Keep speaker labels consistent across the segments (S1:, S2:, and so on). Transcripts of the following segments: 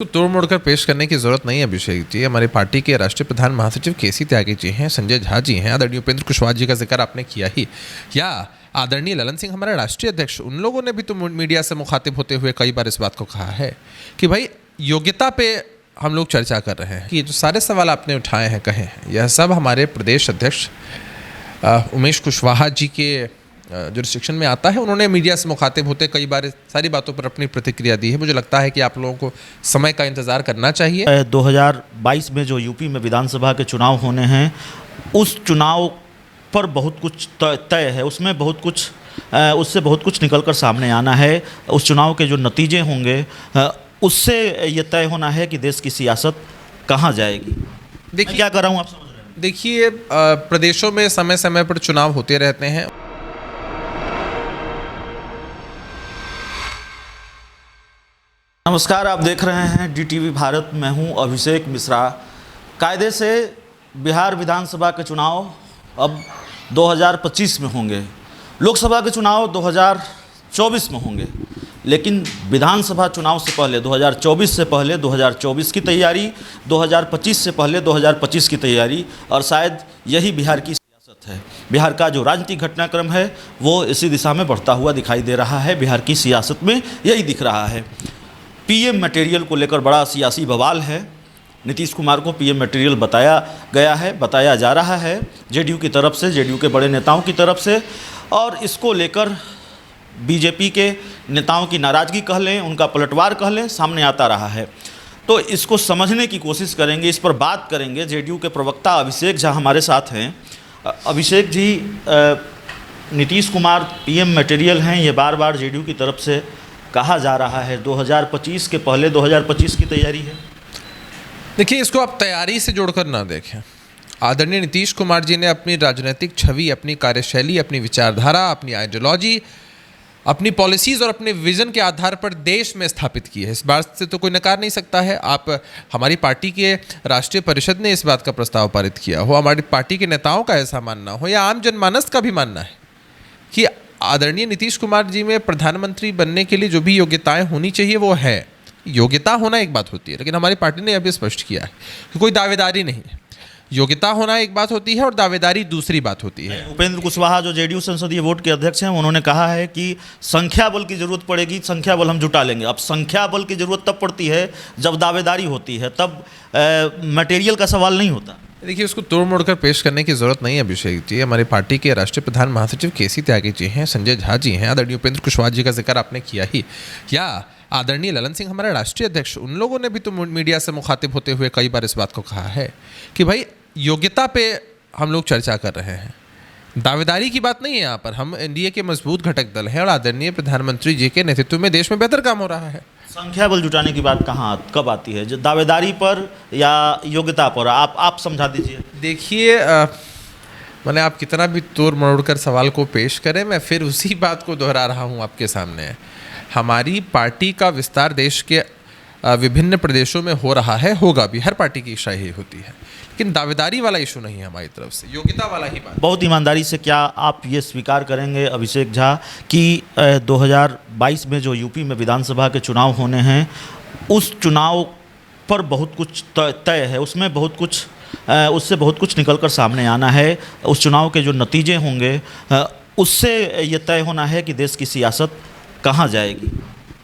S1: तो तोड़ मोड़कर पेश करने की जरूरत नहीं है अभिषेक जी। हमारी पार्टी के राष्ट्रीय प्रधान महासचिव केसी त्यागी जी हैं, संजय झा जी हैं, आदरणीय उपेंद्र कुशवाहा जी का जिक्र आपने किया ही, या आदरणीय ललन सिंह हमारे राष्ट्रीय अध्यक्ष, उन लोगों ने भी तो मीडिया से मुखातिब होते हुए कई बार इस बात को कहा है कि भाई योग्यता पे हम लोग चर्चा कर रहे हैं। कि ये जो सारे सवाल आपने उठाए हैं, कहे हैं, यह सब हमारे प्रदेश अध्यक्ष उमेश कुशवाहा जी के जो रिस्ट्रिक्शन में आता है। उन्होंने मीडिया से मुखातिब होते कई बार सारी बातों पर अपनी प्रतिक्रिया दी है। मुझे लगता है कि आप लोगों को समय का इंतज़ार करना चाहिए।
S2: 2022 में जो यूपी में विधानसभा के चुनाव होने हैं, उस चुनाव पर बहुत कुछ तय है, उसमें बहुत कुछ उससे बहुत कुछ निकल कर सामने आना है। उस चुनाव के जो नतीजे होंगे उससे ये तय होना है कि देश की सियासत कहाँ जाएगी। देखिए क्या कर रहा हूँ, आप समझ रहे हैं।
S1: देखिए, प्रदेशों में समय समय पर चुनाव होते रहते हैं।
S2: नमस्कार, आप देख रहे हैं DTV भारत। मैं हूं अभिषेक मिश्रा। कायदे से बिहार विधानसभा के चुनाव अब 2025 में होंगे, लोकसभा के चुनाव 2024 में होंगे, लेकिन विधानसभा चुनाव से पहले 2024 से पहले 2024 की तैयारी, 2025 से पहले 2025 की तैयारी, और शायद यही बिहार की सियासत है। बिहार का जो राजनीतिक घटनाक्रम है वो इसी दिशा में बढ़ता हुआ दिखाई दे रहा है। बिहार की सियासत में यही दिख रहा है। PM मटेरियल को लेकर बड़ा सियासी बवाल है। नीतीश कुमार को PM मटेरियल बताया गया है, बताया जा रहा है JDU की तरफ से, JDU के बड़े नेताओं की तरफ से, और इसको लेकर BJP के नेताओं की नाराज़गी कह लें, उनका पलटवार कह लें, सामने आता रहा है। तो इसको समझने की कोशिश करेंगे, इस पर बात करेंगे। JDU के प्रवक्ता अभिषेक झा हमारे साथ हैं। अभिषेक जी, नीतीश कुमार PM मटेरियल हैं, ये बार बार JDU की तरफ से कहा जा रहा है। 2025 के पहले 2025 की तैयारी है।
S1: देखिए, इसको आप तैयारी से जोड़कर ना देखें। आदरणीय नीतीश कुमार जी ने अपनी राजनीतिक छवि, अपनी कार्यशैली, अपनी विचारधारा, अपनी आइडियोलॉजी, अपनी पॉलिसीज़ और अपने विज़न के आधार पर देश में स्थापित की है। इस बात से तो कोई नकार नहीं सकता है। आप हमारी पार्टी के राष्ट्रीय परिषद ने इस बात का प्रस्ताव पारित किया हो, हमारी पार्टी के नेताओं का ऐसा मानना हो, या आम जनमानस का भी मानना है कि आदरणीय नीतीश कुमार जी में प्रधानमंत्री बनने के लिए जो भी योग्यताएं होनी चाहिए वो है। योग्यता होना एक बात होती है, लेकिन हमारी पार्टी ने अभी स्पष्ट किया है कि कोई दावेदारी नहीं है। योग्यता होना एक बात होती है और दावेदारी दूसरी बात होती है।
S2: उपेंद्र कुशवाहा जो JDU संसदीय वोट के अध्यक्ष हैं, उन्होंने कहा है कि संख्या बल की जरूरत पड़ेगी, संख्या बल हम जुटा लेंगे। अब संख्या बल की जरूरत तब पड़ती है जब दावेदारी होती है, तब मटेरियल का सवाल नहीं होता।
S1: देखिए, उसको तोड़ मोड़ कर पेश करने की जरूरत नहीं है अभिषेक जी। हमारी पार्टी के राष्ट्रीय प्रधान महासचिव केसी त्यागी जी हैं, संजय झा जी हैं, आदरणीय उपेंद्र कुशवाहा जी का जिक्र आपने किया ही, या आदरणीय ललन सिंह हमारे राष्ट्रीय अध्यक्ष, उन लोगों ने भी तो मीडिया से मुखातिब होते हुए कई बार इस बात को कहा है कि भाई योग्यता पे हम लोग चर्चा कर रहे हैं। दावेदारी की बात नहीं है यहाँ पर। हम NDA के मजबूत घटक दल हैं और आदरणीय प्रधानमंत्री जी के नेतृत्व में देश में बेहतर काम हो रहा है।
S2: संख्या बल जुटाने की बात कब आती है, जो दावेदारी पर या योग्यता पर? आप समझा दीजिए।
S1: देखिए, मैंने आप कितना भी तोड़ मरोड़ कर सवाल को पेश करें, मैं फिर उसी बात को दोहरा रहा हूँ आपके सामने। हमारी पार्टी का विस्तार देश के विभिन्न प्रदेशों में हो रहा है, होगा भी। हर पार्टी की इच्छा यही होती है, लेकिन दावेदारी वाला इशू नहीं है हमारी तरफ से, योग्यता वाला ही बात।
S2: बहुत ईमानदारी से क्या आप ये स्वीकार करेंगे अभिषेक झा कि 2022 में जो यूपी में विधानसभा के चुनाव होने हैं, उस चुनाव पर बहुत कुछ तय है, उसमें बहुत कुछ उससे बहुत कुछ निकल कर सामने आना है। उस चुनाव के जो नतीजे होंगे उससे ये तय होना है कि देश की सियासत कहाँ जाएगी।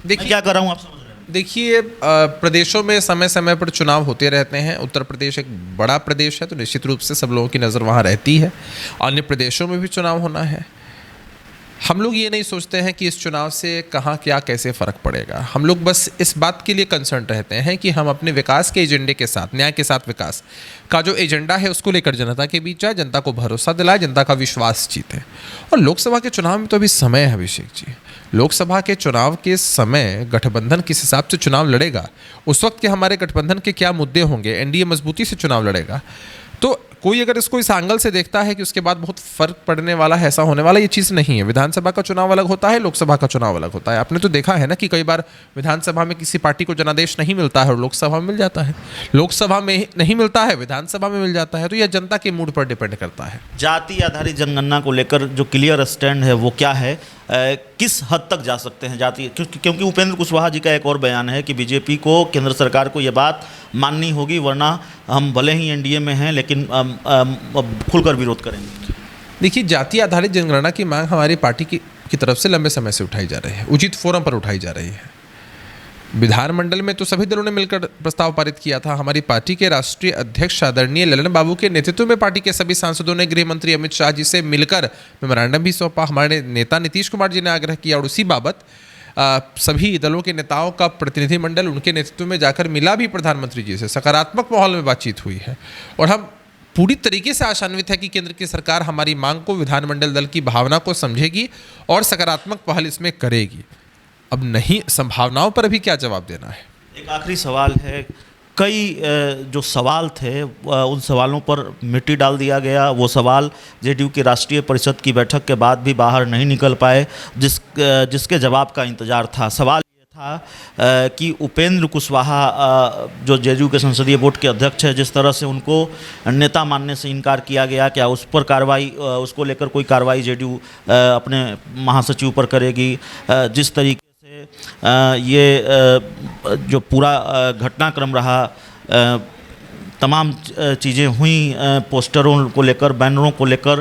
S2: देखिए क्या कर रहा हूँ, आप समझ रहे हैं।
S1: देखिए, प्रदेशों में समय समय पर चुनाव होते रहते हैं। उत्तर प्रदेश एक बड़ा प्रदेश है, तो निश्चित रूप से सब लोगों की नज़र वहाँ रहती है। अन्य प्रदेशों में भी चुनाव होना है। हम लोग ये नहीं सोचते हैं कि इस चुनाव से कहाँ क्या कैसे फ़र्क पड़ेगा। हम लोग बस इस बात के लिए कंसर्न रहते हैं कि हम अपने विकास के एजेंडे के साथ, न्याय के साथ विकास का जो एजेंडा है उसको लेकर जनता के बीच जाए, जनता को भरोसा दिलाए, जनता का विश्वास जीते। और लोकसभा के चुनाव में तो अभी समय है अभिषेक जी। लोकसभा के चुनाव के समय गठबंधन किस हिसाब से चुनाव लड़ेगा, उस वक्त के हमारे गठबंधन के क्या मुद्दे होंगे, NDA मजबूती से चुनाव लड़ेगा। तो कोई अगर इसको इस एंगल से देखता है कि उसके बाद बहुत फर्क पड़ने वाला है, ऐसा होने वाला, ये चीज़ नहीं है। विधानसभा का चुनाव अलग होता है, लोकसभा का चुनाव अलग होता है। आपने तो देखा है ना कि कई बार विधानसभा में किसी पार्टी को जनादेश नहीं मिलता है और लोकसभा में मिल जाता है, लोकसभा में नहीं मिलता है, विधानसभा में मिल जाता है। तो यह जनता के मूड पर डिपेंड करता है।
S2: जाति आधारित जनगणना को लेकर जो क्लियर स्टैंड है वो क्या है? किस हद तक जा सकते हैं जातीय, क्योंकि उपेंद्र कुशवाहा जी का एक और बयान है कि बीजेपी को, केंद्र सरकार को ये बात माननी होगी, वरना हम भले ही एनडीए में हैं लेकिन खुलकर विरोध करेंगे।
S1: देखिए, जातीय आधारित जनगणना की मांग हमारी पार्टी की तरफ से लंबे समय से उठाई जा रही है, उचित फोरम पर उठाई जा रही है। विधानमंडल में तो सभी दलों ने मिलकर प्रस्ताव पारित किया था। हमारी पार्टी के राष्ट्रीय अध्यक्ष आदरणीय ललन बाबू के नेतृत्व में पार्टी के सभी सांसदों ने गृह मंत्री अमित शाह जी से मिलकर मेमोरेंडम भी सौंपा। हमारे नेता नीतीश कुमार जी ने आग्रह किया और उसी बाबत सभी दलों के नेताओं का प्रतिनिधिमंडल उनके नेतृत्व में जाकर मिला भी प्रधानमंत्री जी से। सकारात्मक माहौल में बातचीत हुई है और हम पूरी तरीके से आशान्वित है कि केंद्र की सरकार हमारी मांग को, विधानमंडल दल की भावना को समझेगी और सकारात्मक पहल इसमें करेगी। अब नहीं, संभावनाओं पर अभी क्या जवाब देना है।
S2: एक आखिरी सवाल है, कई जो सवाल थे उन सवालों पर मिट्टी डाल दिया गया। वो सवाल जेडीयू की राष्ट्रीय परिषद की बैठक के बाद भी बाहर नहीं निकल पाए, जिसके जवाब का इंतजार था। सवाल ये था कि उपेंद्र कुशवाहा जो जेडीयू के संसदीय बोर्ड के अध्यक्ष है, जिस तरह से उनको नेता मानने से इनकार किया गया, क्या उस पर कार्रवाई, उसको लेकर कोई कार्रवाई जेडीयू अपने महासचिव पर करेगी? जिस तरीके ये जो पूरा घटनाक्रम रहा, तमाम चीज़ें हुई पोस्टरों को लेकर, बैनरों को लेकर,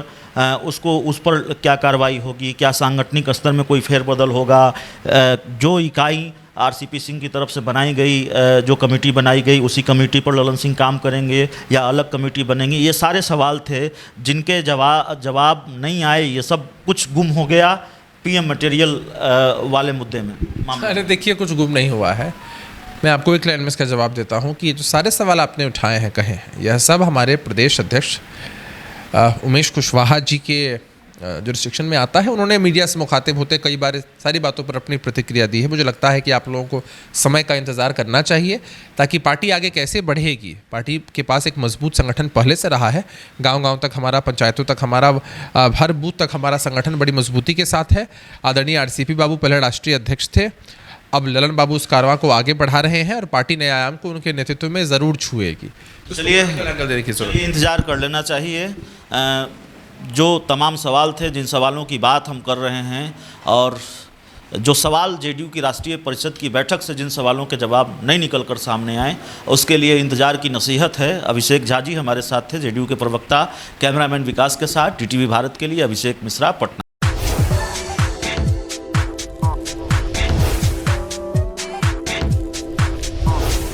S2: उस पर क्या कार्रवाई होगी? क्या सांगठनिक स्तर में कोई फेरबदल होगा? जो इकाई आरसीपी सिंह की तरफ से बनाई गई, जो कमेटी बनाई गई, उसी कमेटी पर ललन सिंह काम करेंगे या अलग कमेटी बनेंगी? ये सारे सवाल थे जिनके जवाब नहीं आए। ये सब कुछ गुम हो गया पीएम मटेरियल वाले मुद्दे में।
S1: अरे देखिए, कुछ गुम नहीं हुआ है। मैं आपको एक लाइन में इसका जवाब देता हूं कि ये जो सारे सवाल आपने उठाए हैं, कहे हैं, यह सब हमारे प्रदेश अध्यक्ष उमेश कुशवाहा जी के जुरिस्डिक्शन में आता है। उन्होंने मीडिया से मुखातिब होते कई बार सारी बातों पर अपनी प्रतिक्रिया दी है। मुझे लगता है कि आप लोगों को समय का इंतज़ार करना चाहिए ताकि पार्टी आगे कैसे बढ़ेगी। पार्टी के पास एक मजबूत संगठन पहले से रहा है। गांव-गांव तक हमारा, पंचायतों तक हमारा, हर बूथ तक हमारा संगठन बड़ी मजबूती के साथ है। आदरणीय आरसीपी बाबू पहले राष्ट्रीय अध्यक्ष थे, अब ललन बाबू उस कारवां को आगे बढ़ा रहे हैं और पार्टी नए आयाम को उनके नेतृत्व में ज़रूर छुएगी।
S2: चलिए इंतज़ार कर लेना चाहिए। जो तमाम सवाल थे, जिन सवालों की बात हम कर रहे हैं, और जो सवाल जेडीयू की राष्ट्रीय परिषद की बैठक से जिन सवालों के जवाब नहीं निकल कर सामने आए, उसके लिए इंतजार की नसीहत है। अभिषेक झा जी हमारे साथ थे, जेडीयू के प्रवक्ता। कैमरामैन विकास के साथ, टीटीवी भारत के लिए अभिषेक मिश्रा, पटना।